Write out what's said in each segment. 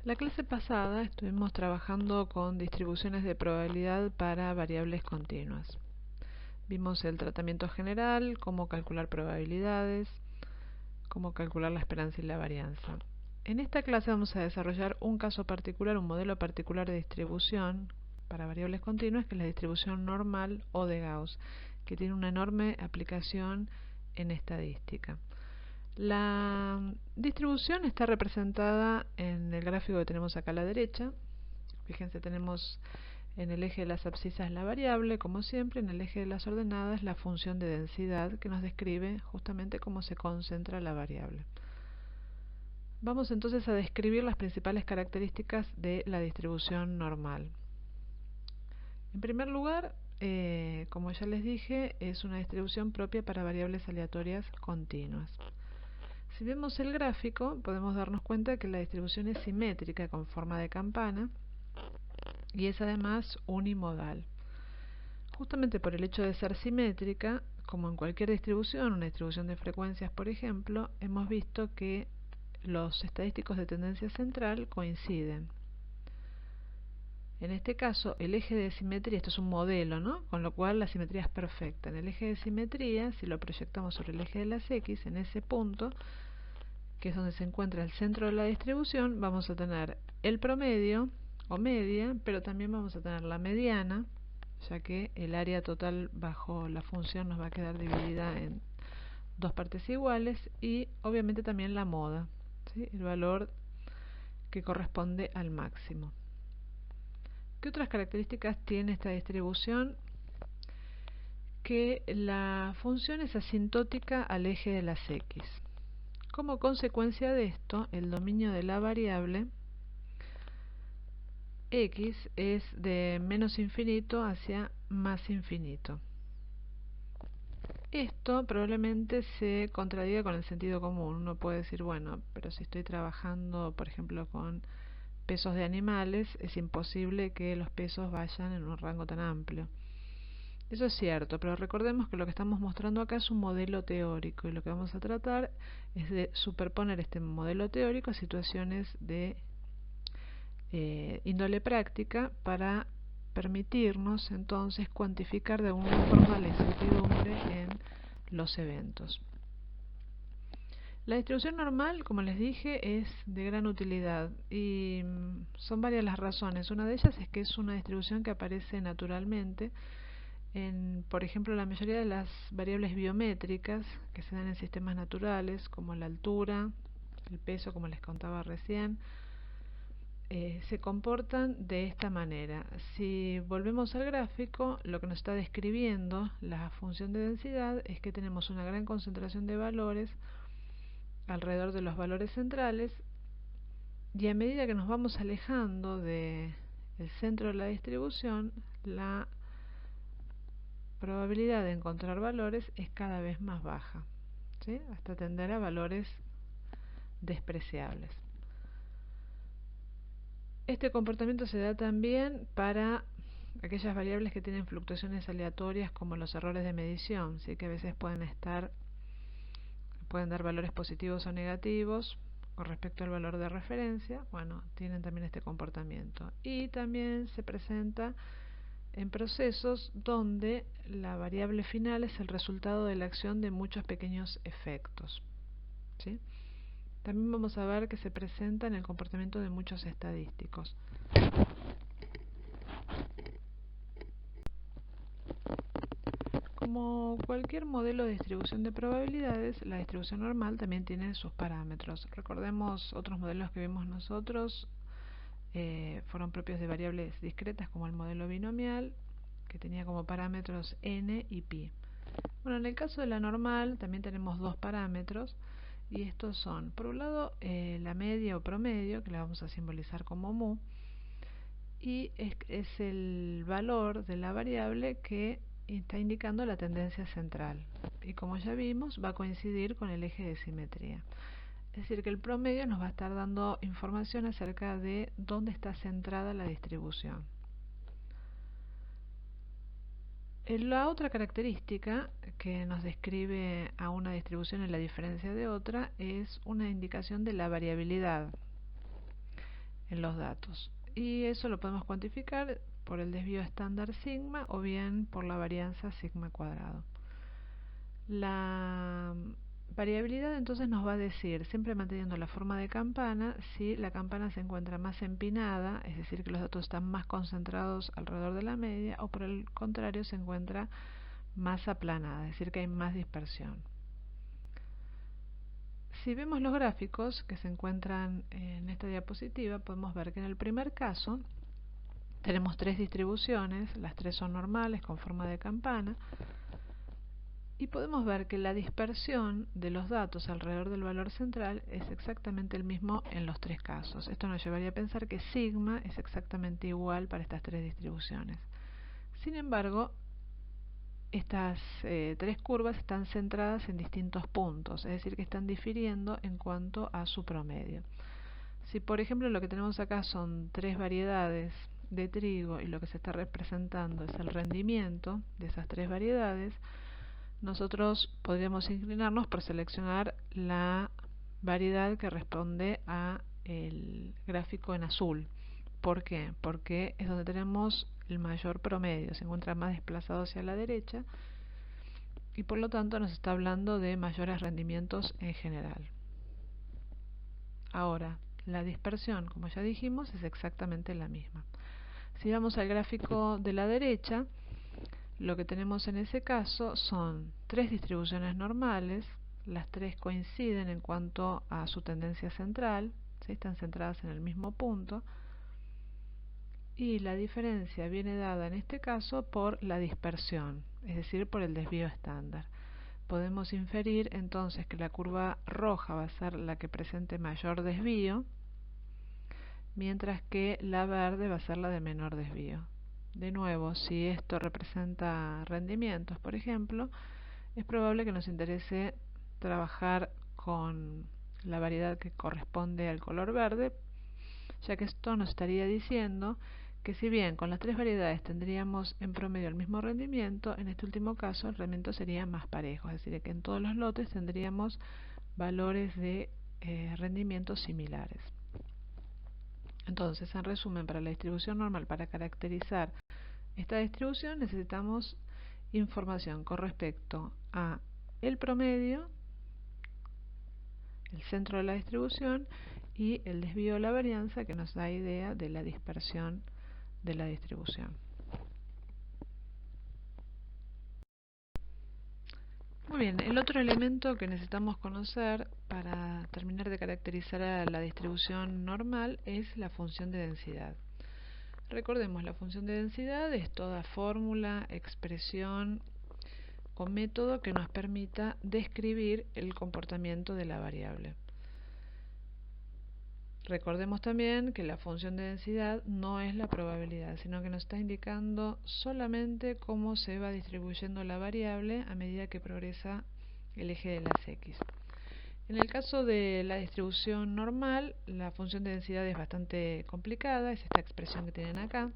La clase pasada estuvimos trabajando con distribuciones de probabilidad para variables continuas. Vimos el tratamiento general, cómo calcular probabilidades, cómo calcular la esperanza y la varianza. En esta clase vamos a desarrollar un caso particular, un modelo particular de distribución para variables continuas, que es la distribución normal o de Gauss, que tiene una enorme aplicación en estadística. La distribución está representada en el gráfico que tenemos acá a la derecha. Fíjense, tenemos en el eje de las abscisas la variable, como siempre, en el eje de las ordenadas la función de densidad, que nos describe justamente cómo se concentra la variable. Vamos entonces a describir las principales características de la distribución normal. En primer lugar, como ya les dije, es una distribución propia para variables aleatorias continuas. Si vemos el gráfico, podemos darnos cuenta que la distribución es simétrica con forma de campana y es además unimodal. Justamente por el hecho de ser simétrica, como en cualquier distribución, una distribución de frecuencias por ejemplo, hemos visto que los estadísticos de tendencia central coinciden. En este caso, el eje de simetría, esto es un modelo, ¿no? Con lo cual la simetría es perfecta. En el eje de simetría, si lo proyectamos sobre el eje de las X, en ese punto, que es donde se encuentra el centro de la distribución, vamos a tener el promedio o media, pero también vamos a tener la mediana, ya que el área total bajo la función nos va a quedar dividida en dos partes iguales, y obviamente también la moda, ¿sí? El valor que corresponde al máximo. ¿Qué otras características tiene esta distribución? Que la función es asintótica al eje de las X. Como consecuencia de esto, el dominio de la variable X es de menos infinito hacia más infinito. Esto probablemente se contradiga con el sentido común. Uno puede decir, bueno, pero si estoy trabajando, por ejemplo, con pesos de animales, es imposible que los pesos vayan en un rango tan amplio. Eso es cierto, pero recordemos que lo que estamos mostrando acá es un modelo teórico, y lo que vamos a tratar es de superponer este modelo teórico a situaciones de índole práctica para permitirnos entonces cuantificar de alguna forma la incertidumbre en los eventos. La distribución normal, como les dije, es de gran utilidad y son varias las razones. Una de ellas es que es una distribución que aparece naturalmente en, por ejemplo, la mayoría de las variables biométricas que se dan en sistemas naturales, como la altura, el peso, como les contaba recién, se comportan de esta manera. Si volvemos al gráfico, lo que nos está describiendo la función de densidad es que tenemos una gran concentración de valores alrededor de los valores centrales, y a medida que nos vamos alejando del centro de la distribución, la probabilidad de encontrar valores es cada vez más baja, ¿sí? Hasta tender a valores despreciables. Este comportamiento se da también para aquellas variables que tienen fluctuaciones aleatorias, como los errores de medición, ¿sí? Que a veces pueden dar valores positivos o negativos con respecto al valor de referencia. Bueno, tienen también este comportamiento. Y también se presenta en procesos donde la variable final es el resultado de la acción de muchos pequeños efectos, ¿sí? También vamos a ver que se presenta en el comportamiento de muchos estadísticos. Como cualquier modelo de distribución de probabilidades, la distribución normal también tiene sus parámetros. Recordemos otros modelos que vimos nosotros, fueron propios de variables discretas, como el modelo binomial, que tenía como parámetros n y pi. Bueno, en el caso de la normal también tenemos dos parámetros, y estos son, por un lado, la media o promedio, que la vamos a simbolizar como mu, y es el valor de la variable que está indicando la tendencia central, y como ya vimos, va a coincidir con el eje de simetría. Es decir, que el promedio nos va a estar dando información acerca de dónde está centrada la distribución. La otra característica que nos describe a una distribución en la diferencia de otra es una indicación de la variabilidad. en los datos. Y eso lo podemos cuantificar por el desvío estándar sigma o bien por la varianza sigma cuadrado. La variabilidad entonces nos va a decir, siempre manteniendo la forma de campana, si la campana se encuentra más empinada, es decir, que los datos están más concentrados alrededor de la media, o por el contrario se encuentra más aplanada, es decir, que hay más dispersión. Si vemos los gráficos que se encuentran en esta diapositiva, podemos ver que en el primer caso tenemos tres distribuciones, las tres son normales con forma de campana, y podemos ver que la dispersión de los datos alrededor del valor central es exactamente el mismo en los tres casos. Esto nos llevaría a pensar que sigma es exactamente igual para estas tres distribuciones. Sin embargo, estas tres curvas están centradas en distintos puntos, es decir, que están difiriendo en cuanto a su promedio. Si por ejemplo lo que tenemos acá son tres variedades de trigo y lo que se está representando es el rendimiento de esas tres variedades, nosotros podríamos inclinarnos por seleccionar la variedad que responde a el gráfico en azul. ¿Por qué? Porque es donde tenemos el mayor promedio, se encuentra más desplazado hacia la derecha y por lo tanto nos está hablando de mayores rendimientos en general. Ahora, la dispersión, como ya dijimos, es exactamente la misma. Si vamos al gráfico de la derecha, lo que tenemos en ese caso son tres distribuciones normales, las tres coinciden en cuanto a su tendencia central, ¿sí? Están centradas en el mismo punto, y la diferencia viene dada en este caso por la dispersión, es decir, por el desvío estándar. Podemos inferir entonces que la curva roja va a ser la que presente mayor desvío, mientras que la verde va a ser la de menor desvío. De nuevo, si esto representa rendimientos, por ejemplo, es probable que nos interese trabajar con la variedad que corresponde al color verde, ya que esto nos estaría diciendo que si bien con las tres variedades tendríamos en promedio el mismo rendimiento, en este último caso el rendimiento sería más parejo, es decir, que en todos los lotes tendríamos valores de rendimientos similares. Entonces, en resumen, para la distribución normal, para caracterizar esta distribución necesitamos información con respecto a el promedio, el centro de la distribución y el desvío o la varianza, que nos da idea de la dispersión de la distribución. Muy bien, el otro elemento que necesitamos conocer para terminar de caracterizar a la distribución normal es la función de densidad. Recordemos, la función de densidad es toda fórmula, expresión o método que nos permita describir el comportamiento de la variable. Recordemos también que la función de densidad no es la probabilidad, sino que nos está indicando solamente cómo se va distribuyendo la variable a medida que progresa el eje de las X. En el caso de la distribución normal, la función de densidad es bastante complicada, es esta expresión que tienen acá,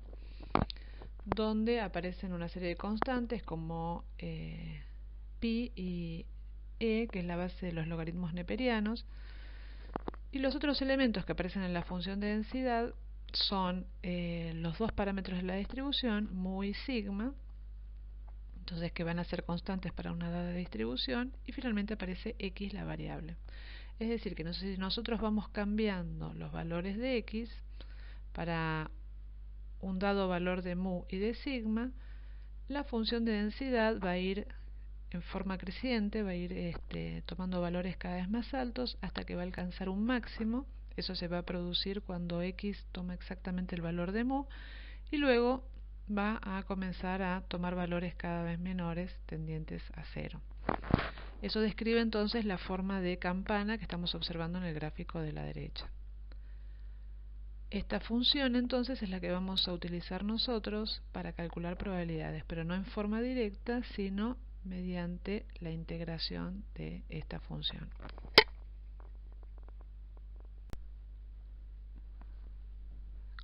donde aparecen una serie de constantes como pi y e, que es la base de los logaritmos neperianos. Y los otros elementos que aparecen en la función de densidad son los dos parámetros de la distribución, mu y sigma, entonces que van a ser constantes para una dada distribución, y finalmente aparece x, la variable. Es decir, que si nosotros vamos cambiando los valores de x para un dado valor de mu y de sigma, la función de densidad va a ir en forma creciente, va a ir tomando valores cada vez más altos hasta que va a alcanzar un máximo. Eso se va a producir cuando x toma exactamente el valor de mu, y luego va a comenzar a tomar valores cada vez menores tendientes a cero. Eso describe entonces la forma de campana que estamos observando en el gráfico de la derecha. Esta función entonces es la que vamos a utilizar nosotros para calcular probabilidades, pero no en forma directa, sino mediante la integración de esta función.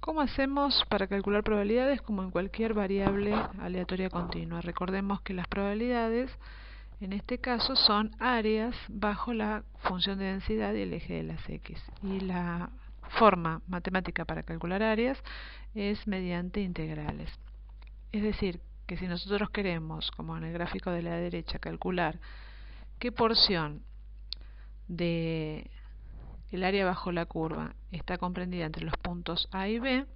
¿Cómo hacemos para calcular probabilidades? Como en cualquier variable aleatoria continua. Recordemos que las probabilidades en este caso son áreas bajo la función de densidad y el eje de las X. Y la forma matemática para calcular áreas es mediante integrales. Es decir, que si nosotros queremos, como en el gráfico de la derecha, calcular qué porción de el área bajo la curva está comprendida entre los puntos A y B,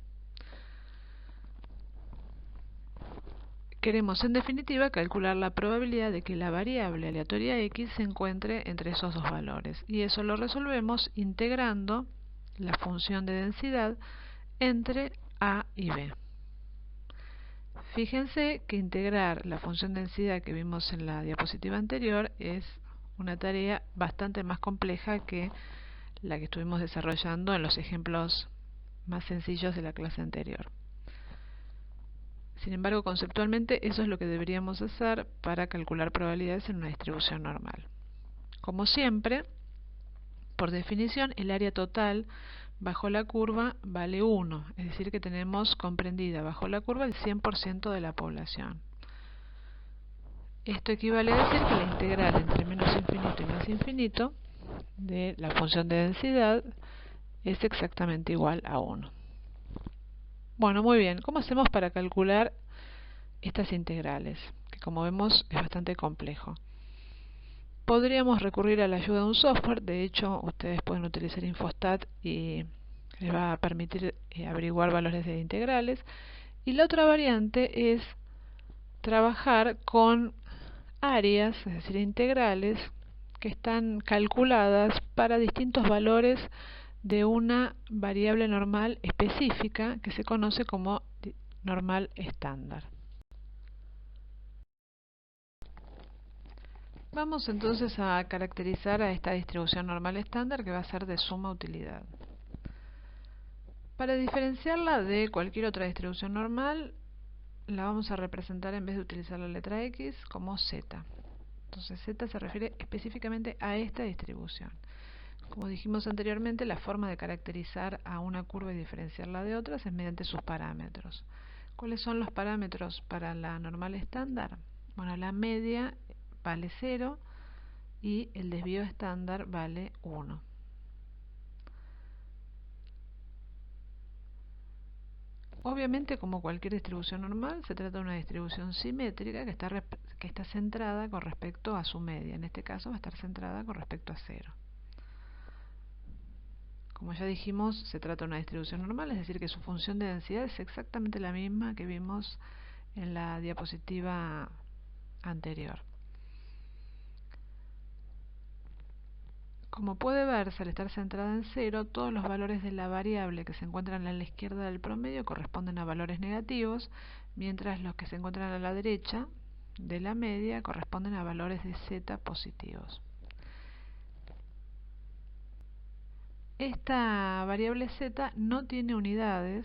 queremos en definitiva calcular la probabilidad de que la variable aleatoria x se encuentre entre esos dos valores, y eso lo resolvemos integrando la función de densidad entre A y B. Fíjense que integrar la función de densidad que vimos en la diapositiva anterior es una tarea bastante más compleja que la que estuvimos desarrollando en los ejemplos más sencillos de la clase anterior. Sin embargo, conceptualmente eso es lo que deberíamos hacer para calcular probabilidades en una distribución normal. Como siempre, por definición, el área total bajo la curva vale 1, es decir que tenemos comprendida bajo la curva el 100% de la población. Esto equivale a decir que la integral entre menos infinito y más infinito de la función de densidad es exactamente igual a 1. Bueno, muy bien, ¿cómo hacemos para calcular estas integrales? Que como vemos es bastante complejo. Podríamos recurrir a la ayuda de un software. De hecho, ustedes pueden utilizar Infostat y les va a permitir averiguar valores de integrales. Y la otra variante es trabajar con áreas, es decir, integrales, que están calculadas para distintos valores de una variable normal específica que se conoce como normal estándar. Vamos entonces a caracterizar a esta distribución normal estándar, que va a ser de suma utilidad. Para diferenciarla de cualquier otra distribución normal, la vamos a representar, en vez de utilizar la letra X, como Z. Entonces Z se refiere específicamente a esta distribución. Como dijimos anteriormente, la forma de caracterizar a una curva y diferenciarla de otras es mediante sus parámetros. ¿Cuáles son los parámetros para la normal estándar? Bueno, la media vale 0 y el desvío estándar vale 1. Obviamente, como cualquier distribución normal, se trata de una distribución simétrica que está centrada con respecto a su media. En este caso va a estar centrada con respecto a 0. Como ya dijimos, se trata de una distribución normal, es decir que su función de densidad es exactamente la misma que vimos en la diapositiva anterior. Como puede verse, al estar centrada en 0, todos los valores de la variable que se encuentran a la izquierda del promedio corresponden a valores negativos, mientras los que se encuentran a la derecha de la media corresponden a valores de z positivos. Esta variable z no tiene unidades,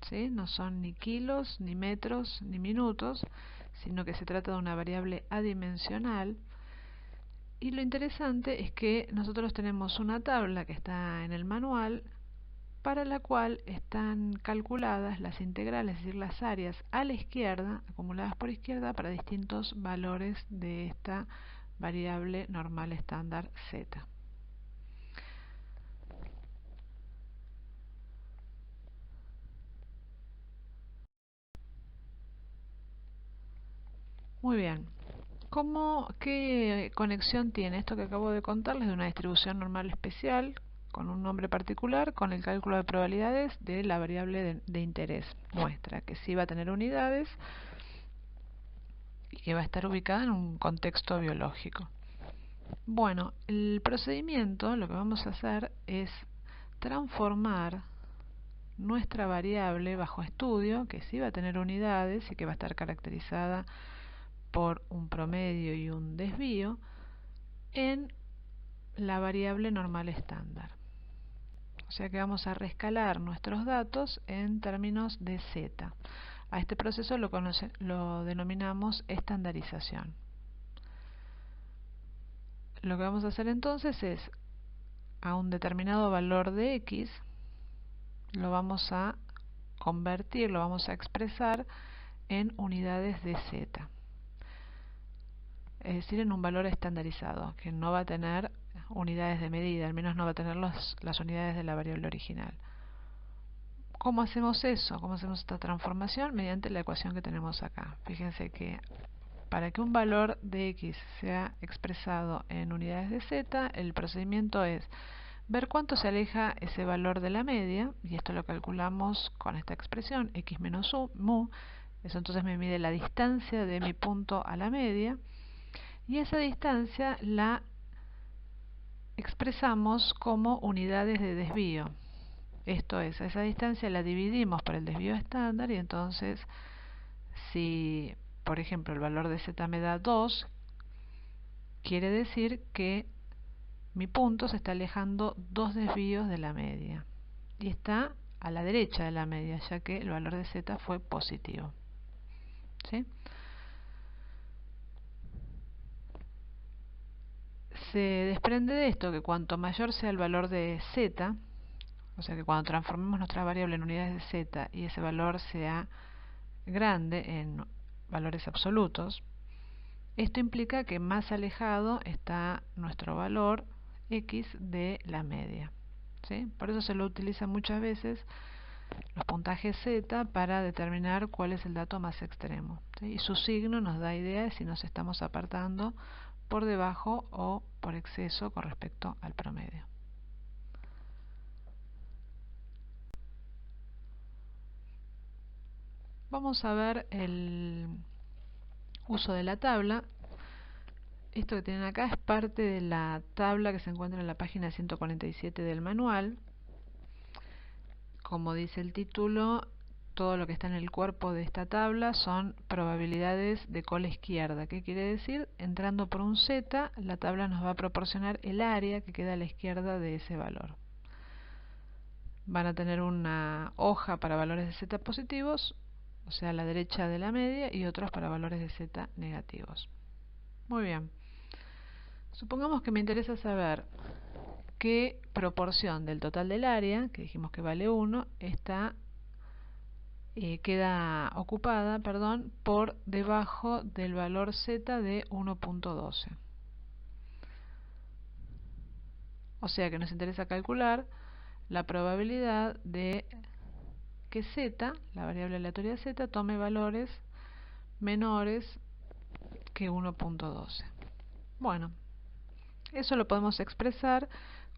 ¿sí? No son ni kilos, ni metros, ni minutos, sino que se trata de una variable adimensional. Y lo interesante es que nosotros tenemos una tabla que está en el manual, para la cual están calculadas las integrales, es decir, las áreas a la izquierda, acumuladas por izquierda, para distintos valores de esta variable normal estándar z. Muy bien. ¿Qué conexión tiene esto que acabo de contarles de una distribución normal especial con un nombre particular con el cálculo de probabilidades de la variable de interés nuestra, que sí va a tener unidades y que va a estar ubicada en un contexto biológico? Bueno, el procedimiento, lo que vamos a hacer es transformar nuestra variable bajo estudio, que sí va a tener unidades y que va a estar caracterizada por un promedio y un desvío, en la variable normal estándar. O sea que vamos a reescalar nuestros datos en términos de z. A este proceso lo denominamos estandarización. Lo que vamos a hacer entonces es, a un determinado valor de x, lo vamos a convertir, lo vamos a expresar en unidades de z. Es decir, en un valor estandarizado, que no va a tener unidades de medida, al menos no va a tener las unidades de la variable original. ¿Cómo hacemos eso? ¿Cómo hacemos esta transformación? Mediante la ecuación que tenemos acá. Fíjense que para que un valor de x sea expresado en unidades de z, el procedimiento es ver cuánto se aleja ese valor de la media, y esto lo calculamos con esta expresión, x menos mu. Eso entonces me mide la distancia de mi punto a la media, y esa distancia la expresamos como unidades de desvío. Esto es, a esa distancia la dividimos por el desvío estándar, y entonces si, por ejemplo, el valor de z me da 2, quiere decir que mi punto se está alejando 2 desvíos de la media, y está a la derecha de la media, ya que el valor de z fue positivo. ¿Sí? Se desprende de esto que cuanto mayor sea el valor de z, o sea que cuando transformemos nuestra variable en unidades de z y ese valor sea grande en valores absolutos, esto implica que más alejado está nuestro valor x de la media. ¿Sí? Por eso se lo utiliza muchas veces los puntajes z para determinar cuál es el dato más extremo. ¿Sí? Y su signo nos da idea de si nos estamos apartando por debajo o por exceso con respecto al promedio. Vamos a ver el uso de la tabla. Esto que tienen acá es parte de la tabla que se encuentra en la página 147 del manual. Como dice el título, todo lo que está en el cuerpo de esta tabla son probabilidades de cola izquierda. ¿Qué quiere decir? Entrando por un z, la tabla nos va a proporcionar el área que queda a la izquierda de ese valor. Van a tener una hoja para valores de z positivos, o sea, a la derecha de la media, y otros para valores de z negativos. Muy bien. Supongamos que me interesa saber qué proporción del total del área, que dijimos que vale 1, queda ocupada, por debajo del valor z de 1.12. O sea que nos interesa calcular la probabilidad de que z, la variable aleatoria z, tome valores menores que 1.12. Bueno, eso lo podemos expresar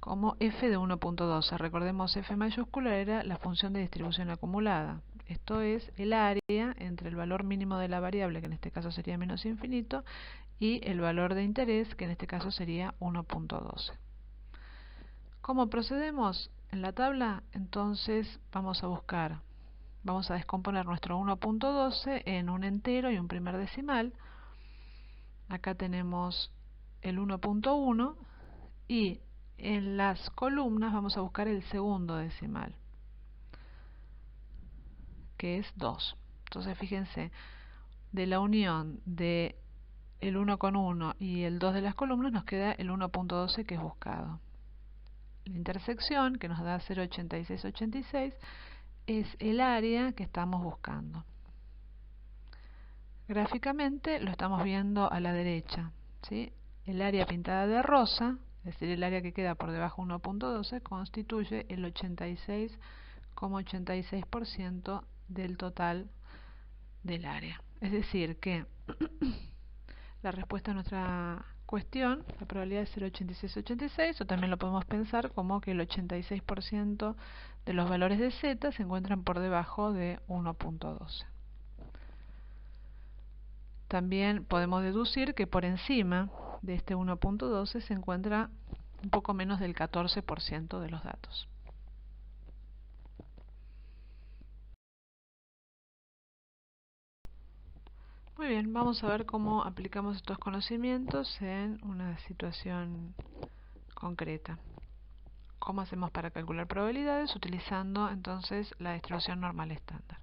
como f de 1.12. Recordemos, f mayúscula era la función de distribución acumulada. Esto es el área entre el valor mínimo de la variable, que en este caso sería menos infinito, y el valor de interés, que en este caso sería 1.12. ¿Cómo procedemos? En la tabla, entonces, vamos a descomponer nuestro 1.12 en un entero y un primer decimal. Acá tenemos el 1.1, y en las columnas vamos a buscar el segundo decimal, que es 2. Entonces fíjense, de la unión de el 1 con 1 y el 2 de las columnas nos queda el 1.12 que es buscado. La intersección, que nos da 0,8686, es el área que estamos buscando. Gráficamente lo estamos viendo a la derecha, ¿sí? El área pintada de rosa, es decir, el área que queda por debajo de 1.12, constituye el 86,86% del total del área. Es decir, que la respuesta a nuestra cuestión, la probabilidad es 0,8686, o también lo podemos pensar como que el 86% de los valores de z se encuentran por debajo de 1.12. También podemos deducir que por encima de este 1.12 se encuentra un poco menos del 14% de los datos. Muy bien, vamos a ver cómo aplicamos estos conocimientos en una situación concreta. ¿Cómo hacemos para calcular probabilidades? Utilizando entonces la distribución normal estándar.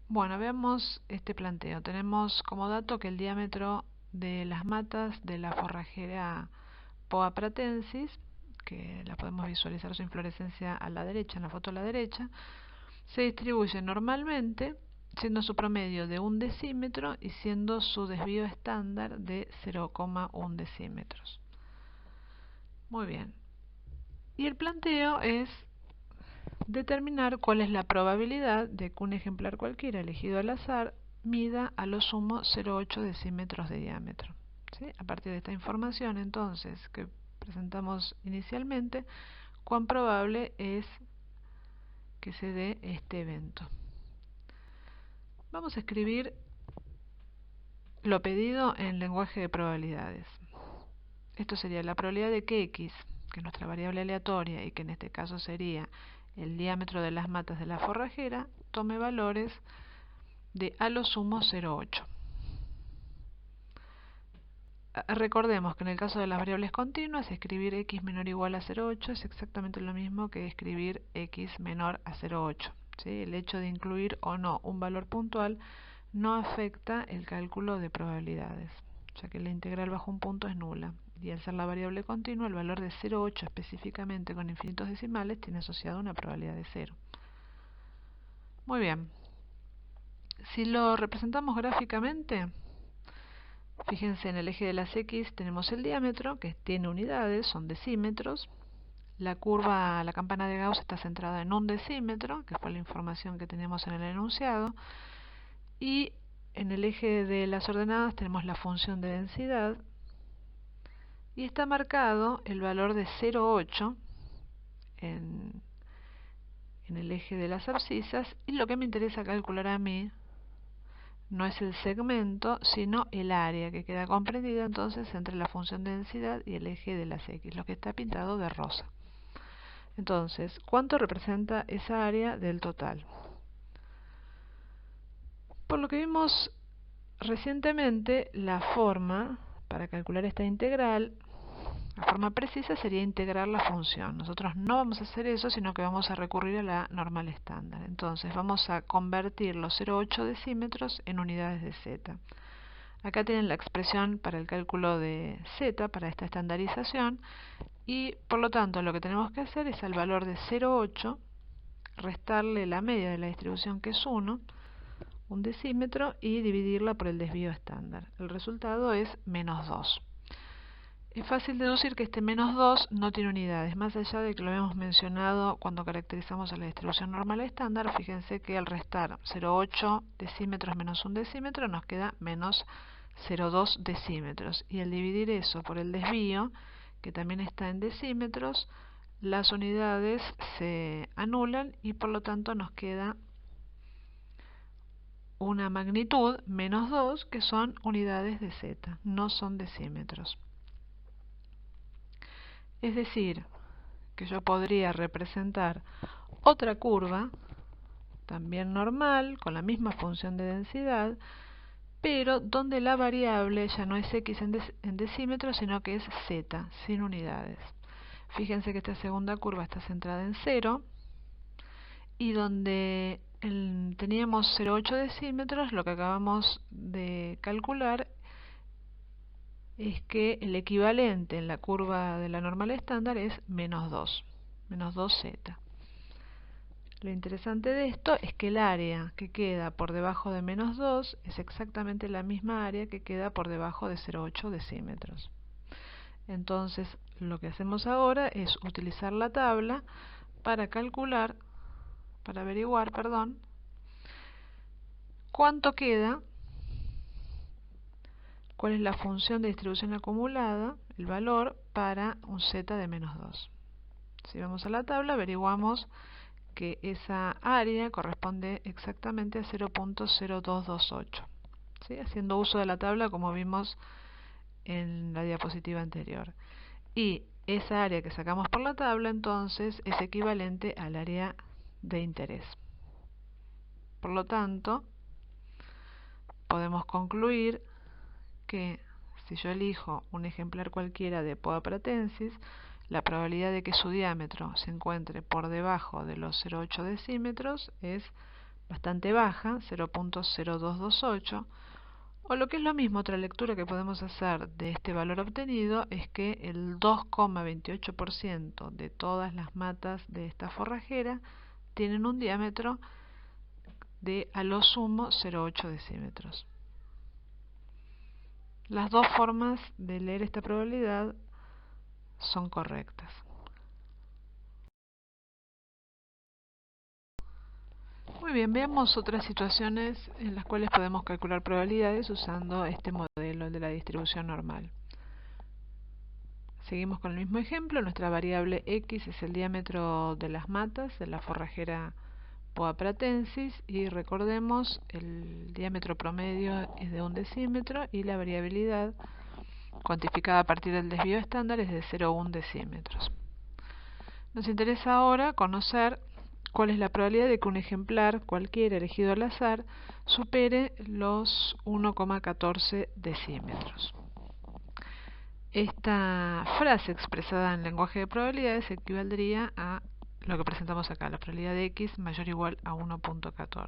Bueno, veamos este planteo. Tenemos como dato que el diámetro de las matas de la forrajera Poa pratensis, que la podemos visualizar su inflorescencia a la derecha, en la foto a la derecha, se distribuye normalmente, siendo su promedio de 1 decímetro y siendo su desvío estándar de 0,1 decímetros. Muy bien. Y el planteo es determinar cuál es la probabilidad de que un ejemplar cualquiera elegido al azar mida a lo sumo 0,8 decímetros de diámetro. ¿Sí? A partir de esta información, entonces, que presentamos inicialmente, cuán probable es que se dé este evento. Vamos a escribir lo pedido en lenguaje de probabilidades. Esto sería la probabilidad de que x, que es nuestra variable aleatoria y que en este caso sería el diámetro de las matas de la forrajera, tome valores de a lo sumo 0,8. Recordemos que en el caso de las variables continuas, escribir x menor o igual a 0,8 es exactamente lo mismo que escribir x menor a 0,8. ¿Sí? El hecho de incluir o no un valor puntual no afecta el cálculo de probabilidades, ya que la integral bajo un punto es nula. Y al ser la variable continua, el valor de 0,8 específicamente con infinitos decimales tiene asociado una probabilidad de 0. Muy bien. Si lo representamos gráficamente, fíjense, en el eje de las X tenemos el diámetro, que tiene unidades, son decímetros. La curva, la campana de Gauss está centrada en un decímetro, que fue la información que teníamos en el enunciado. Y en el eje de las ordenadas tenemos la función de densidad. Y está marcado el valor de 0,8 en el eje de las abscisas. Y lo que me interesa calcular a mí no es el segmento, sino el área que queda comprendida entonces entre la función de densidad y el eje de las X, lo que está pintado de rosa. Entonces, ¿cuánto representa esa área del total? Por lo que vimos recientemente, la forma para calcular esta integral, la forma precisa sería integrar la función. Nosotros no vamos a hacer eso, sino que vamos a recurrir a la normal estándar. Entonces vamos a convertir los 0,8 decímetros en unidades de z. Acá tienen la expresión para el cálculo de z, para esta estandarización, y por lo tanto lo que tenemos que hacer es al valor de 0,8 restarle la media de la distribución, que es 1, un decímetro, y dividirla por el desvío estándar. El resultado es menos 2. Es fácil deducir que este menos 2 no tiene unidades, más allá de que lo habíamos mencionado cuando caracterizamos a la distribución normal estándar. Fíjense que al restar 0,8 decímetros menos un decímetro nos queda menos 0,2 decímetros, y al dividir eso por el desvío, que también está en decímetros, las unidades se anulan y por lo tanto nos queda una magnitud menos 2, que son unidades de z, no son decímetros. Es decir, que yo podría representar otra curva, también normal, con la misma función de densidad, pero donde la variable ya no es x en decímetros, sino que es z, sin unidades. Fíjense que esta segunda curva está centrada en 0, y donde teníamos 0,8 decímetros, lo que acabamos de calcular es que el equivalente en la curva de la normal estándar es menos 2, menos 2z. Lo interesante de esto es que el área que queda por debajo de menos 2 es exactamente la misma área que queda por debajo de 0,8 decímetros. Entonces, lo que hacemos ahora es utilizar la tabla para calcular, para averiguar, cuánto queda, cuál es la función de distribución acumulada, el valor, para un z de menos 2. Si vamos a la tabla, averiguamos que esa área corresponde exactamente a 0,0228, ¿sí? Haciendo uso de la tabla como vimos en la diapositiva anterior. Y esa área que sacamos por la tabla entonces es equivalente al área de interés. Por lo tanto, podemos concluir que si yo elijo un ejemplar cualquiera de Poa pratensis, la probabilidad de que su diámetro se encuentre por debajo de los 0,8 decímetros es bastante baja, 0,0228, o lo que es lo mismo, otra lectura que podemos hacer de este valor obtenido es que el 2,28% de todas las matas de esta forrajera tienen un diámetro de a lo sumo 0,8 decímetros. Las dos formas de leer esta probabilidad son correctas. Muy bien, veamos otras situaciones en las cuales podemos calcular probabilidades usando este modelo, el de la distribución normal. Seguimos con el mismo ejemplo. Nuestra variable X es el diámetro de las matas de la forrajera Poa pratensis, y recordemos, el diámetro promedio es de 1 decímetro y la variabilidad cuantificada a partir del desvío estándar es de 0,1 decímetros. Nos interesa ahora conocer cuál es la probabilidad de que un ejemplar cualquiera elegido al azar supere los 1,14 decímetros. Esta frase expresada en lenguaje de probabilidades equivaldría a lo que presentamos acá, la probabilidad de X mayor o igual a 1,14.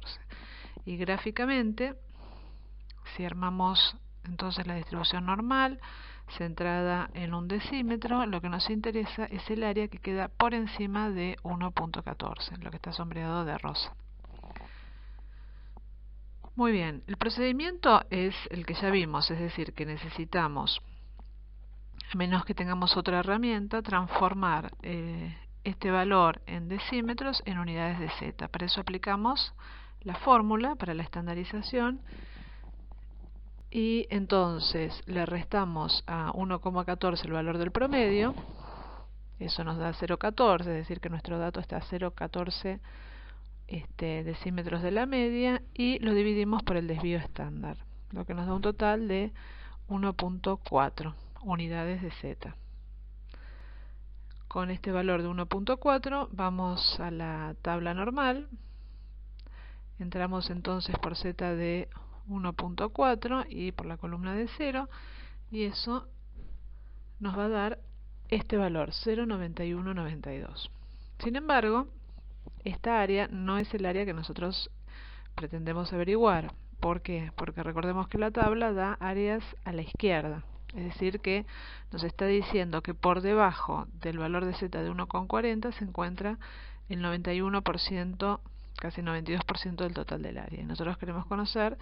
Y gráficamente, si armamos entonces la distribución normal centrada en 1 decímetro, lo que nos interesa es el área que queda por encima de 1,14, lo que está sombreado de rosa. Muy bien, el procedimiento es el que ya vimos, es decir, que necesitamos, a menos que tengamos otra herramienta, transformar este valor en decímetros en unidades de Z. Para eso aplicamos la fórmula para la estandarización y entonces le restamos a 1,14 el valor del promedio. Eso nos da 0,14, es decir que nuestro dato está a 0,14 decímetros de la media, y lo dividimos por el desvío estándar, lo que nos da un total de 1,4 unidades de Z. Con este valor de 1,4 vamos a la tabla normal, entramos entonces por Z de 1,4 y por la columna de 0, y eso nos va a dar este valor, 0,9192. Sin embargo, esta área no es el área que nosotros pretendemos averiguar. ¿Por qué? Porque recordemos que la tabla da áreas a la izquierda. Es decir, que nos está diciendo que por debajo del valor de Z de 1,40 se encuentra el 91%, casi 92% del total del área. Y nosotros queremos conocer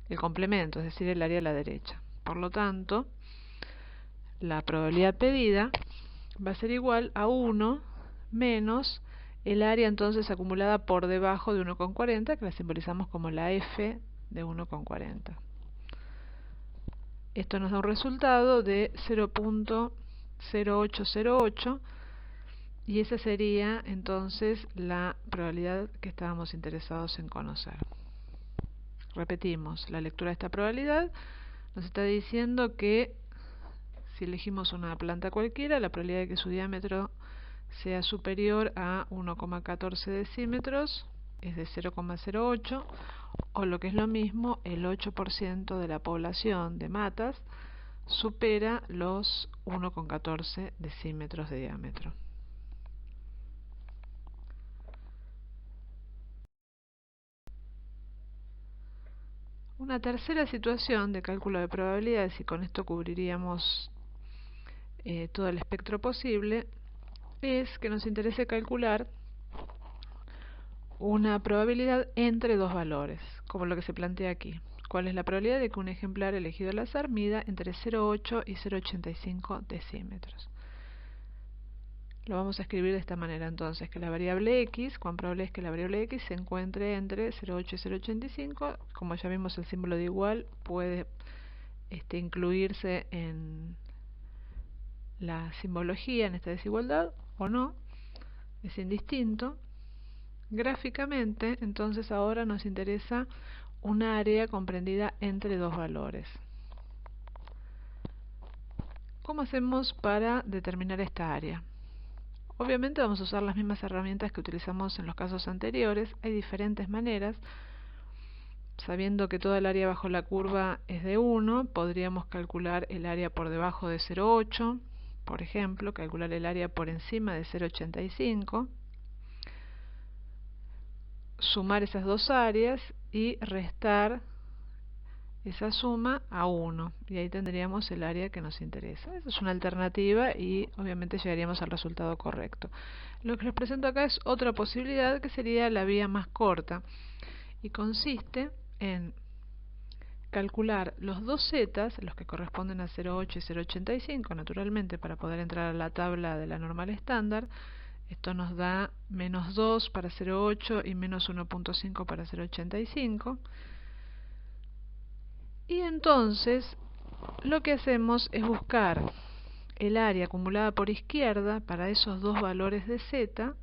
el complemento, es decir, el área a la derecha. Por lo tanto, la probabilidad pedida va a ser igual a 1 menos el área entonces acumulada por debajo de 1,40, que la simbolizamos como la F de 1,40. Esto nos da un resultado de 0,0808, y esa sería entonces la probabilidad que estábamos interesados en conocer. Repetimos, la lectura de esta probabilidad nos está diciendo que si elegimos una planta cualquiera, la probabilidad de que su diámetro sea superior a 1,14 decímetros es de 0,08, o lo que es lo mismo, el 8% de la población de matas supera los 1,14 decímetros de diámetro. Una tercera situación de cálculo de probabilidades, y con esto cubriríamos todo el espectro posible, es que nos interese calcular una probabilidad entre dos valores, como lo que se plantea aquí. ¿Cuál es la probabilidad de que un ejemplar elegido al azar mida entre 0,8 y 0,85 decímetros? Lo vamos a escribir de esta manera entonces, que la variable X, cuán probable es que la variable X se encuentre entre 0,8 y 0,85, como ya vimos el símbolo de igual puede incluirse en la simbología, en esta desigualdad, o no, es indistinto. Gráficamente, entonces ahora nos interesa una área comprendida entre dos valores. ¿Cómo hacemos para determinar esta área? Obviamente vamos a usar las mismas herramientas que utilizamos en los casos anteriores. Hay diferentes maneras. Sabiendo que toda el área bajo la curva es de 1, podríamos calcular el área por debajo de 0,8, por ejemplo, calcular el área por encima de 0,85, sumar esas dos áreas y restar esa suma a 1, y ahí tendríamos el área que nos interesa. Esa es una alternativa y obviamente llegaríamos al resultado correcto. Lo que les presento acá es otra posibilidad, que sería la vía más corta, y consiste en calcular los dos zetas, los que corresponden a 0,8 y 0,85, naturalmente, para poder entrar a la tabla de la normal estándar. Esto nos da menos 2 para 0,8 y menos 1,5 para 0,85. Y entonces lo que hacemos es buscar el área acumulada por izquierda para esos dos valores de z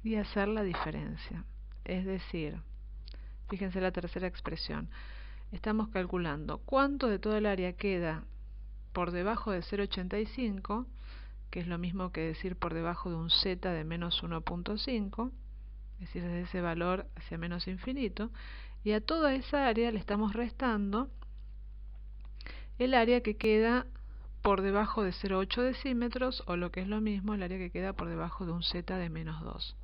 y hacer la diferencia. Es decir, fíjense la tercera expresión. Estamos calculando cuánto de toda el área queda por debajo de 0,85, que es lo mismo que decir por debajo de un z de menos 1,5, es decir, desde ese valor hacia menos infinito, y a toda esa área le estamos restando el área que queda por debajo de 0,8 decímetros, o lo que es lo mismo, el área que queda por debajo de un z de menos 2.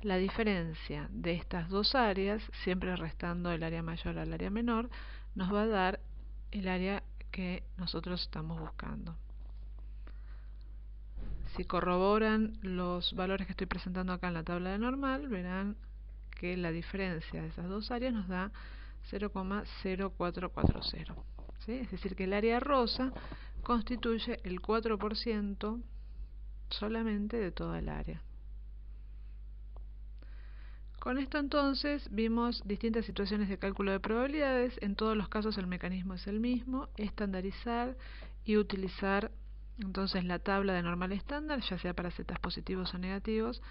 La diferencia de estas dos áreas, siempre restando el área mayor al área menor, nos va a dar el área que nosotros estamos buscando. Si corroboran los valores que estoy presentando acá en la tabla de normal, verán que la diferencia de esas dos áreas nos da 0,0440. ¿Sí? Es decir, que el área rosa constituye el 4% solamente de toda el área. Con esto entonces vimos distintas situaciones de cálculo de probabilidades. En todos los casos el mecanismo es el mismo: estandarizar y utilizar entonces la tabla de normal estándar, ya sea para zetas positivos o negativos,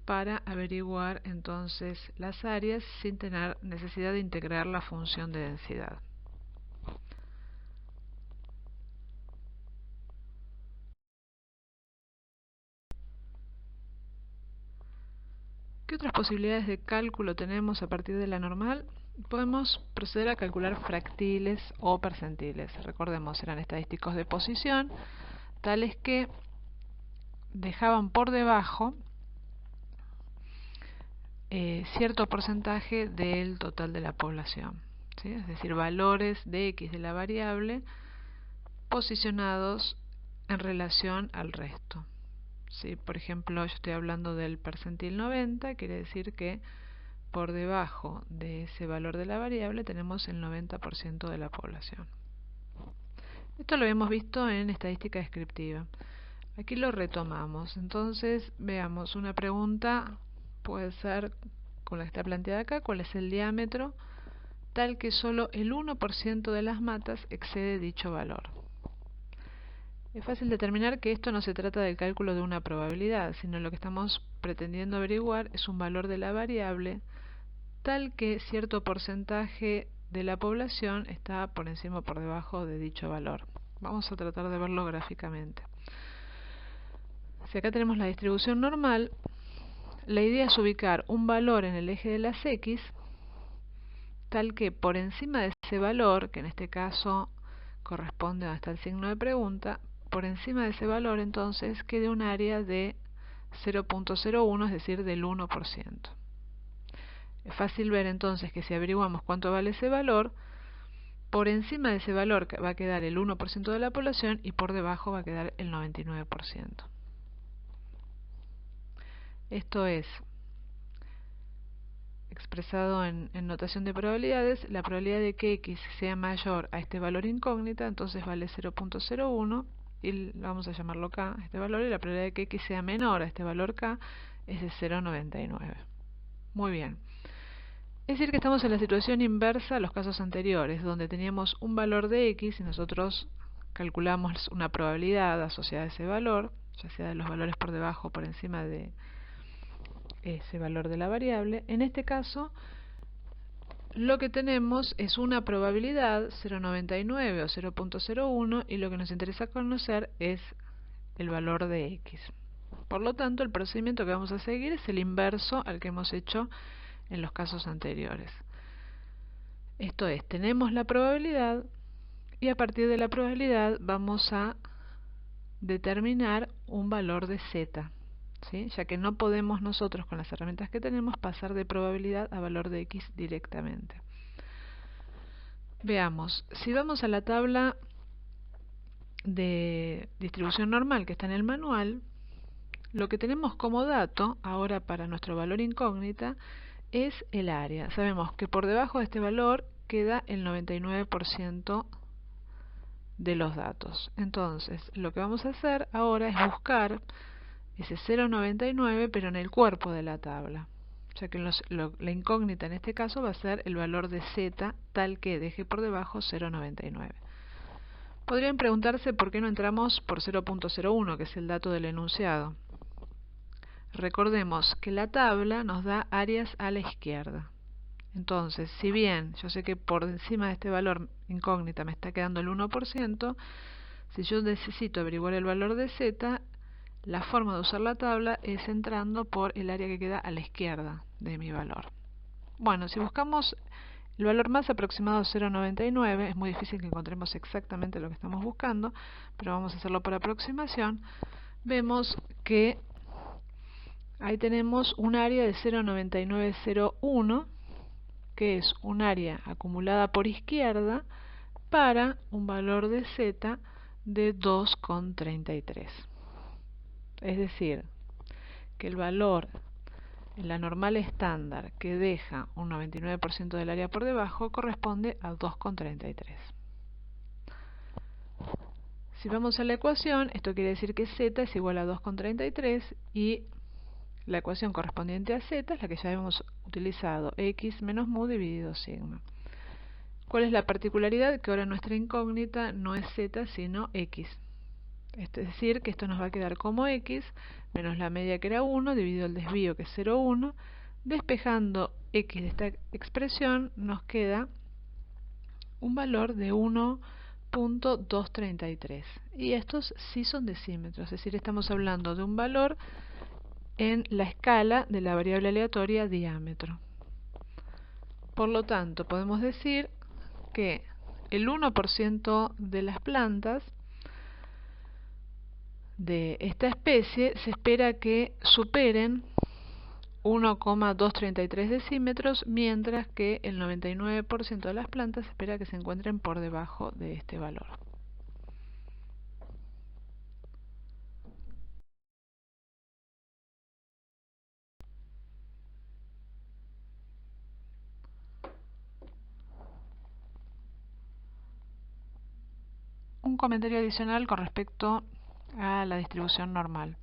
para averiguar entonces las áreas sin tener necesidad de integrar la función de densidad. ¿Qué otras posibilidades de cálculo tenemos a partir de la normal? Podemos proceder a calcular fractiles o percentiles. Recordemos, eran estadísticos de posición, tales que dejaban por debajo cierto porcentaje del total de la población, ¿sí? Es decir, valores de x de la variable posicionados en relación al resto. ¿Sí? Por ejemplo, yo estoy hablando del percentil 90, quiere decir que por debajo de ese valor de la variable tenemos el 90% de la población. Esto lo hemos visto en estadística descriptiva. Aquí lo retomamos. Entonces, veamos, una pregunta puede ser, con la que está planteada acá: ¿cuál es el diámetro tal que solo el 1% de las matas excede dicho valor? Es fácil determinar que esto no se trata del cálculo de una probabilidad, sino lo que estamos pretendiendo averiguar es un valor de la variable tal que cierto porcentaje de la población está por encima o por debajo de dicho valor. Vamos a tratar de verlo gráficamente. Si acá tenemos la distribución normal, la idea es ubicar un valor en el eje de las x tal que por encima de ese valor, que en este caso corresponde a donde está el signo de pregunta, por encima de ese valor entonces quede un área de 0,01, es decir, del 1%. Es fácil ver entonces que si averiguamos cuánto vale ese valor, por encima de ese valor va a quedar el 1% de la población y por debajo va a quedar el 99%. Esto es, expresado en notación de probabilidades, la probabilidad de que x sea mayor a este valor incógnita, entonces vale 0,01, y vamos a llamarlo k, este valor, y la probabilidad de que x sea menor a este valor k es de 0,99. Muy bien. Es decir, que estamos en la situación inversa a los casos anteriores, donde teníamos un valor de x y nosotros calculamos una probabilidad asociada a ese valor, ya sea de los valores por debajo o por encima de ese valor de la variable. En este caso, lo que tenemos es una probabilidad 0,99 o 0,01, y lo que nos interesa conocer es el valor de x. Por lo tanto, el procedimiento que vamos a seguir es el inverso al que hemos hecho en los casos anteriores. Esto es, tenemos la probabilidad y a partir de la probabilidad vamos a determinar un valor de z, ¿sí? Ya que no podemos nosotros, con las herramientas que tenemos, pasar de probabilidad a valor de x directamente. Veamos, si vamos a la tabla de distribución normal que está en el manual, lo que tenemos como dato ahora para nuestro valor incógnita es el área. Sabemos que por debajo de este valor queda el 99% de los datos. Entonces, lo que vamos a hacer ahora es buscar ese 0,99 pero en el cuerpo de la tabla. O sea que la incógnita en este caso va a ser el valor de z tal que deje por debajo 0,99. Podrían preguntarse por qué no entramos por 0,01, que es el dato del enunciado. Recordemos que la tabla nos da áreas a la izquierda. Entonces, si bien yo sé que por encima de este valor incógnita me está quedando el 1%, si yo necesito averiguar el valor de z, la forma de usar la tabla es entrando por el área que queda a la izquierda de mi valor. Bueno, si buscamos el valor más aproximado a 0,99, es muy difícil que encontremos exactamente lo que estamos buscando, pero vamos a hacerlo por aproximación. Vemos que ahí tenemos un área de 0,9901, que es un área acumulada por izquierda para un valor de z de 2,33. Es decir, que el valor en la normal estándar que deja un 99% del área por debajo corresponde a 2,33. Si vamos a la ecuación, esto quiere decir que z es igual a 2,33 y la ecuación correspondiente a z es la que ya hemos utilizado, x menos mu dividido sigma. ¿Cuál es la particularidad? Que ahora nuestra incógnita no es z sino x. Es decir, que esto nos va a quedar como x menos la media que era 1 dividido el desvío que es 0,1. Despejando x de esta expresión nos queda un valor de 1,233. Y estos sí son decímetros, es decir, estamos hablando de un valor en la escala de la variable aleatoria diámetro. Por lo tanto, podemos decir que el 1% de las plantas de esta especie se espera que superen 1,233 decímetros, mientras que el 99% de las plantas se espera que se encuentren por debajo de este valor. Un comentario adicional con respecto a la distribución normal.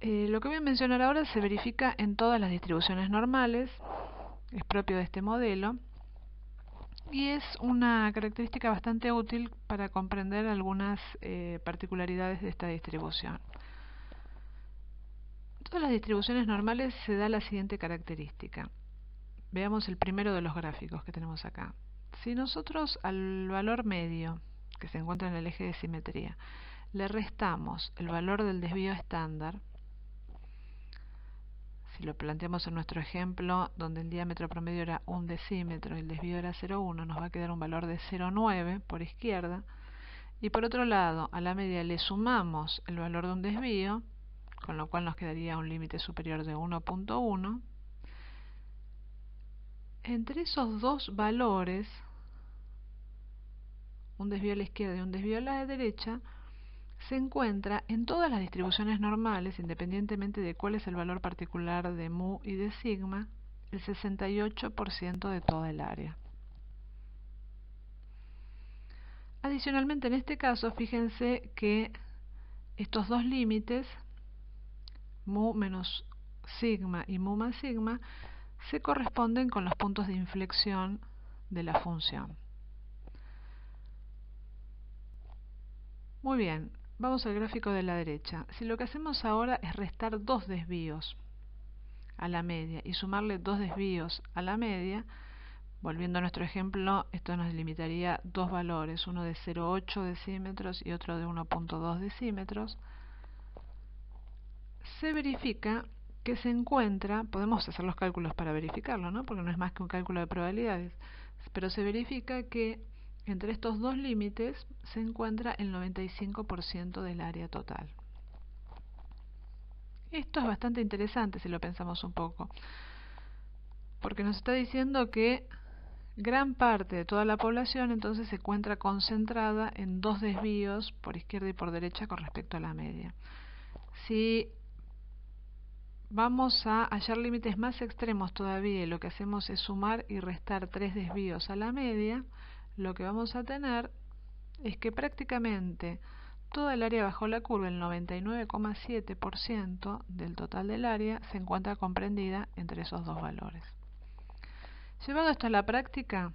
Lo que voy a mencionar ahora se verifica en todas las distribuciones normales, es propio de este modelo y es una característica bastante útil para comprender algunas particularidades de esta distribución. En todas las distribuciones normales se da la siguiente característica. Veamos el primero de los gráficos que tenemos acá. Si nosotros al valor medio, que se encuentra en el eje de simetría, le restamos el valor del desvío estándar, si lo planteamos en nuestro ejemplo, donde el diámetro promedio era 1 decímetro y el desvío era 0,1, nos va a quedar un valor de 0,9 por izquierda. Y por otro lado, a la media le sumamos el valor de un desvío, con lo cual nos quedaría un límite superior de 1,1. Entre esos dos valores, un desvío a la izquierda y un desvío a la derecha, se encuentra en todas las distribuciones normales, independientemente de cuál es el valor particular de mu y de sigma, el 68% de toda el área. Adicionalmente, en este caso, fíjense que estos dos límites, mu menos sigma y mu más sigma, se corresponden con los puntos de inflexión de la función. Muy bien, vamos al gráfico de la derecha. Si lo que hacemos ahora es restar dos desvíos a la media y sumarle dos desvíos a la media, volviendo a nuestro ejemplo, esto nos limitaría dos valores, uno de 0,8 decímetros y otro de 1,2 decímetros. Se verifica que se encuentra, podemos hacer los cálculos para verificarlo, ¿no? Porque no es más que un cálculo de probabilidades, pero se verifica que entre estos dos límites se encuentra el 95% del área total. Esto es bastante interesante si lo pensamos un poco, porque nos está diciendo que gran parte de toda la población entonces se encuentra concentrada en dos desvíos por izquierda y por derecha con respecto a la media. Si vamos a hallar límites más extremos todavía y lo que hacemos es sumar y restar 3 desvíos a la media, lo que vamos a tener es que prácticamente toda el área bajo la curva, el 99,7% del total del área, se encuentra comprendida entre esos dos valores. Llevado esto a la práctica,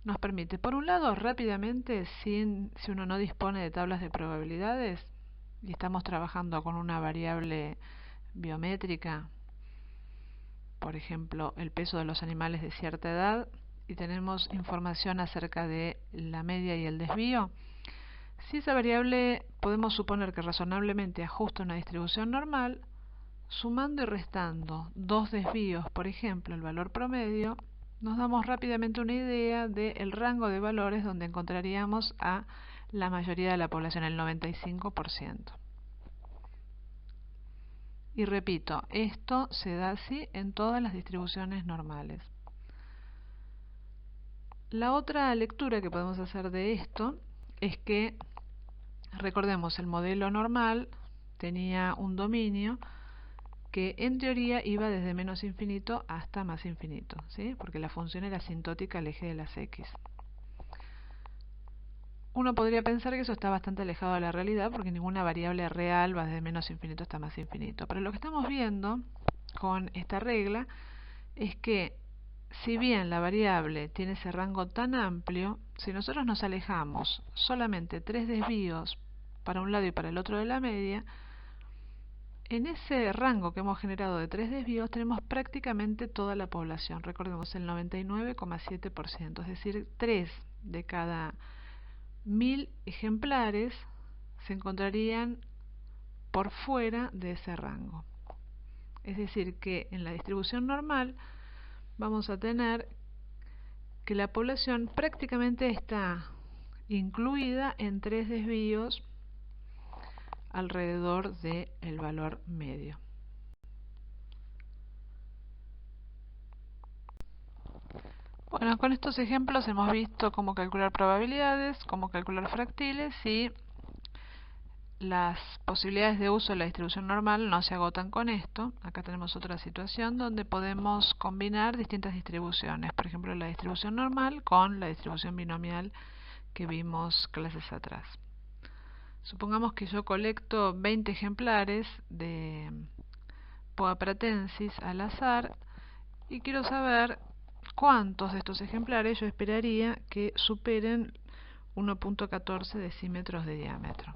nos permite, por un lado, rápidamente, si uno no dispone de tablas de probabilidades y estamos trabajando con una variable biométrica, por ejemplo, el peso de los animales de cierta edad, y tenemos información acerca de la media y el desvío, si esa variable podemos suponer que razonablemente ajusta una distribución normal, sumando y restando dos desvíos, por ejemplo, el valor promedio, nos damos rápidamente una idea del rango de valores donde encontraríamos a la mayoría de la población, el 95%. Y repito, esto se da así en todas las distribuciones normales. La otra lectura que podemos hacer de esto es que, recordemos, el modelo normal tenía un dominio que en teoría iba desde menos infinito hasta más infinito, ¿sí? Porque la función era asintótica al eje de las x. Uno podría pensar que eso está bastante alejado de la realidad porque ninguna variable real va desde menos infinito hasta más infinito. Pero lo que estamos viendo con esta regla es que si bien la variable tiene ese rango tan amplio, si nosotros nos alejamos solamente 3 desvíos para un lado y para el otro de la media, en ese rango que hemos generado de 3 desvíos tenemos prácticamente toda la población. Recordemos el 99,7%, es decir, 3 de cada 1000 ejemplares se encontrarían por fuera de ese rango. Es decir, que en la distribución normal vamos a tener que la población prácticamente está incluida en 3 desvíos alrededor del valor medio. Bueno, con estos ejemplos hemos visto cómo calcular probabilidades, cómo calcular fractiles y las posibilidades de uso de la distribución normal no se agotan con esto. Acá tenemos otra situación donde podemos combinar distintas distribuciones, por ejemplo la distribución normal con la distribución binomial que vimos clases atrás. Supongamos que yo colecto 20 ejemplares de Poa pratensis al azar y quiero saber cuántos de estos ejemplares yo esperaría que superen 1.14 decímetros de diámetro.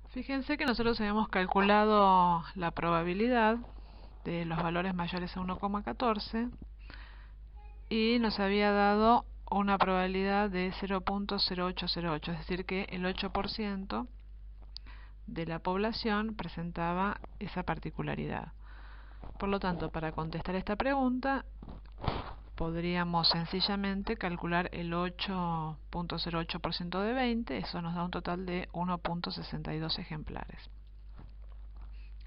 Fíjense que nosotros habíamos calculado la probabilidad de los valores mayores a 1,14 y nos había dado una probabilidad de 0.0808, es decir que el 8% de la población presentaba esa particularidad. Por lo tanto, para contestar esta pregunta, podríamos sencillamente calcular el 8.08% de 20, eso nos da un total de 1.62 ejemplares.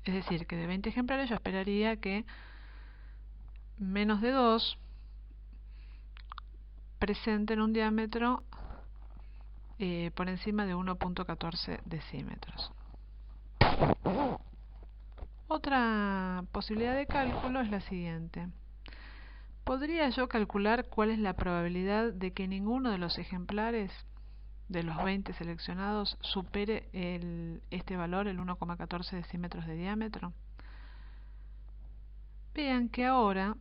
Es decir, que de 20 ejemplares yo esperaría que menos de 2 presenten un diámetro por encima de 1.14 decímetros. Otra posibilidad de cálculo es la siguiente. ¿Podría yo calcular cuál es la probabilidad de que ninguno de los ejemplares de los 20 seleccionados supere este valor, el 1,14 decímetros de diámetro? Vean que ahora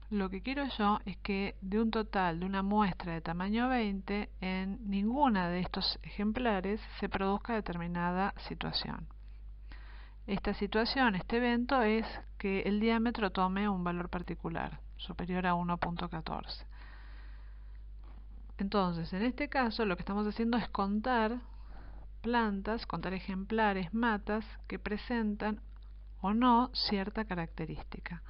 lo que quiero yo es que de un total de una muestra de tamaño 20, en ninguna de estos ejemplares se produzca determinada situación. Esta situación, este evento, es que el diámetro tome un valor particular, superior a 1.14. Entonces, en este caso, lo que estamos haciendo es contar plantas, contar ejemplares, matas, que presentan o no cierta característica.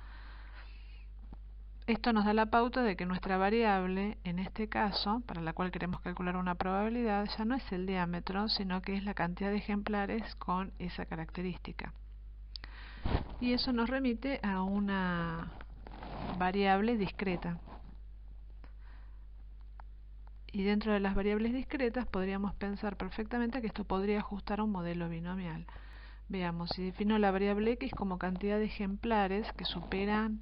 Esto nos da la pauta de que nuestra variable, en este caso, para la cual queremos calcular una probabilidad, ya no es el diámetro, sino que es la cantidad de ejemplares con esa característica. Y eso nos remite a una variable discreta. Y dentro de las variables discretas podríamos pensar perfectamente que esto podría ajustar a un modelo binomial. Veamos, si defino la variable x como cantidad de ejemplares que superan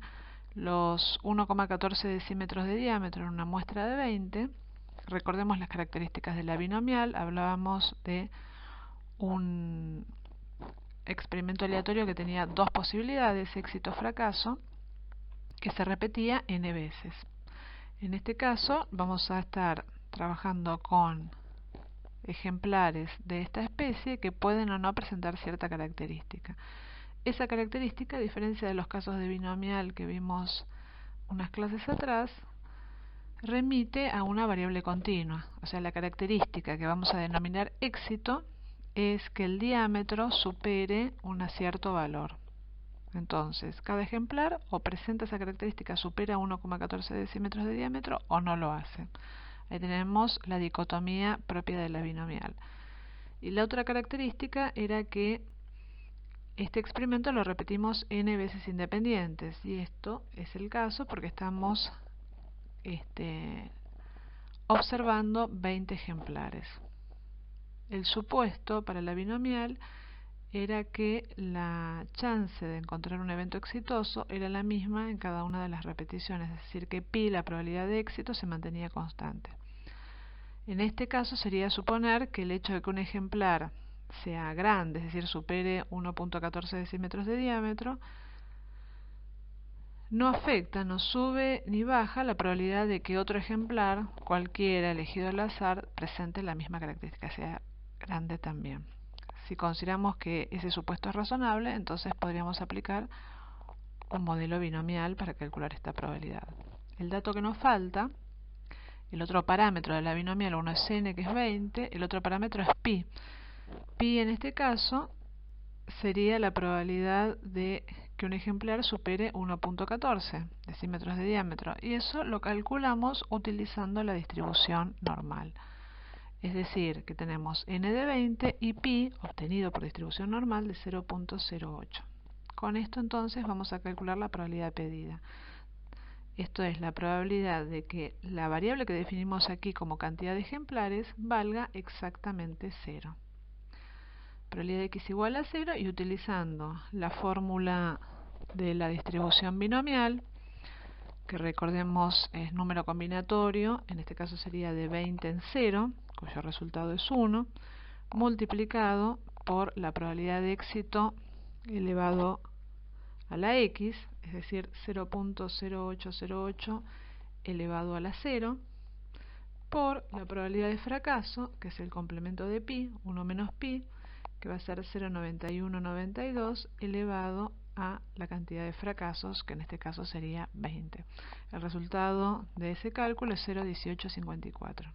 los 1,14 decímetros de diámetro en una muestra de 20, recordemos las características de la binomial, hablábamos de un experimento aleatorio que tenía dos posibilidades, éxito o fracaso, que se repetía n veces. En este caso vamos a estar trabajando con ejemplares de esta especie que pueden o no presentar cierta característica. Esa característica, a diferencia de los casos de binomial que vimos unas clases atrás, remite a una variable continua. O sea, la característica que vamos a denominar éxito es que el diámetro supere un cierto valor. Entonces, cada ejemplar o presenta esa característica, supera 1,14 decímetros de diámetro o no lo hace. Ahí tenemos la dicotomía propia de la binomial. Y la otra característica era que este experimento lo repetimos n veces independientes, y esto es el caso porque estamos observando 20 ejemplares. El supuesto para la binomial era que la chance de encontrar un evento exitoso era la misma en cada una de las repeticiones, es decir, que pi, la probabilidad de éxito, se mantenía constante. En este caso sería suponer que el hecho de que un ejemplar sea grande, es decir, supere 1,14 decímetros de diámetro, no afecta, no sube ni baja la probabilidad de que otro ejemplar, cualquiera elegido al azar, presente la misma característica, sea grande también. Si consideramos que ese supuesto es razonable, entonces podríamos aplicar un modelo binomial para calcular esta probabilidad. El dato que nos falta, el otro parámetro de la binomial, uno es n, que es 20, el otro parámetro es pi. Pi en este caso sería la probabilidad de que un ejemplar supere 1,14 decímetros de diámetro, y eso lo calculamos utilizando la distribución normal. Es decir, que tenemos n de 20 y pi, obtenido por distribución normal, de 0,08. Con esto entonces vamos a calcular la probabilidad pedida. Esto es la probabilidad de que la variable que definimos aquí como cantidad de ejemplares valga exactamente 0. Probabilidad de x igual a 0, y utilizando la fórmula de la distribución binomial, que recordemos es número combinatorio, en este caso sería de 20 en 0, cuyo resultado es 1, multiplicado por la probabilidad de éxito elevado a la x, es decir, 0,0808 elevado a la 0, por la probabilidad de fracaso, que es el complemento de pi, 1 menos pi, que va a ser 0,9192 elevado a la cantidad de fracasos, que en este caso sería 20. El resultado de ese cálculo es 0,1854.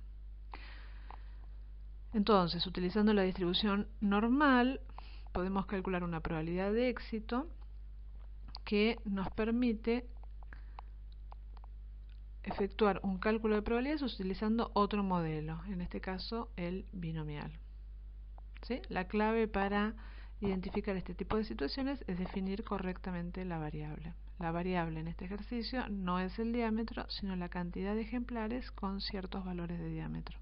Entonces, utilizando la distribución normal, podemos calcular una probabilidad de éxito que nos permite efectuar un cálculo de probabilidades utilizando otro modelo, en este caso el binomial. ¿Sí? La clave para identificar este tipo de situaciones es definir correctamente la variable. La variable en este ejercicio no es el diámetro, sino la cantidad de ejemplares con ciertos valores de diámetro.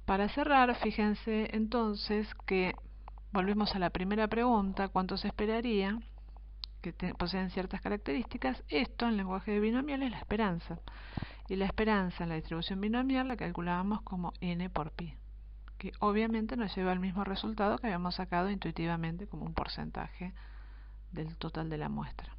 Para cerrar, fíjense entonces que volvemos a la primera pregunta, ¿cuánto se esperaría que poseen ciertas características? Esto en lenguaje de binomial es la esperanza. Y la esperanza en la distribución binomial la calculábamos como n por pi, que obviamente nos lleva al mismo resultado que habíamos sacado intuitivamente como un porcentaje del total de la muestra.